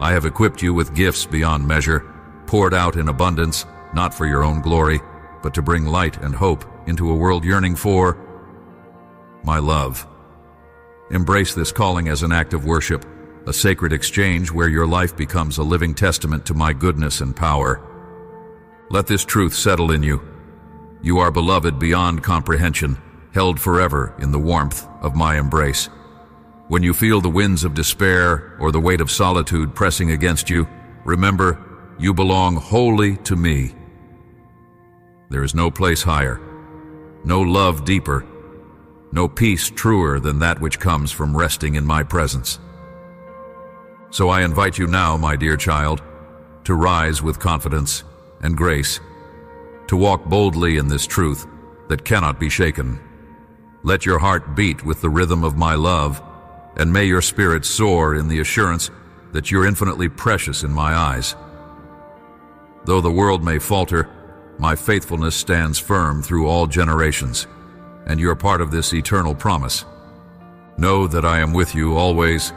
I have equipped you with gifts beyond measure, poured out in abundance, not for your own glory, but to bring light and hope into a world yearning for my love. Embrace this calling as an act of worship, a sacred exchange where your life becomes a living testament to my goodness and power. Let this truth settle in you. You are beloved beyond comprehension, held forever in the warmth of my embrace. When you feel the winds of despair or the weight of solitude pressing against you, remember, you belong wholly to me. There is no place higher, no love deeper, no peace truer than that which comes from resting in my presence. So I invite you now, my dear child, to rise with confidence and grace, to walk boldly in this truth that cannot be shaken. Let your heart beat with the rhythm of my love, and may your spirit soar in the assurance that you're infinitely precious in my eyes. Though the world may falter, my faithfulness stands firm through all generations, and you're part of this eternal promise. Know that I am with you always,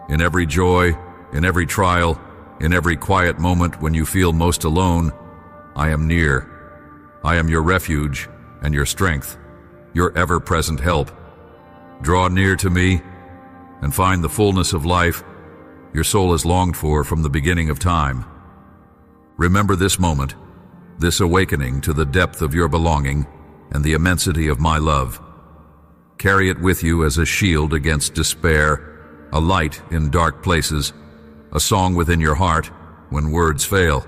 in every joy, in every trial, in every quiet moment when you feel most alone. I am near. I am your refuge and your strength, your ever-present help. Draw near to me and find the fullness of life your soul has longed for from the beginning of time. Remember this moment, this awakening to the depth of your belonging and the immensity of my love. Carry it with you as a shield against despair, a light in dark places, a song within your heart when words fail.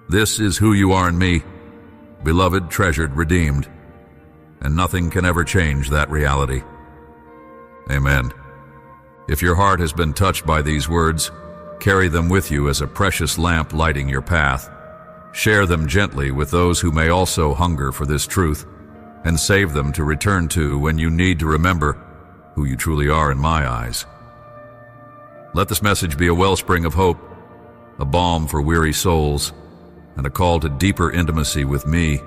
This is who you are in me, beloved, treasured, redeemed, and nothing can ever change that reality. Amen. If your heart has been touched by these words, Carry them with you as a precious lamp lighting your path. Share them gently with those who may also hunger for this truth, and save them to return to when you need to remember who you truly are in my eyes. Let this message be a wellspring of hope, a balm for weary souls, and a call to deeper intimacy with me,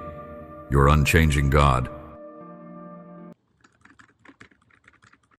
your unchanging God.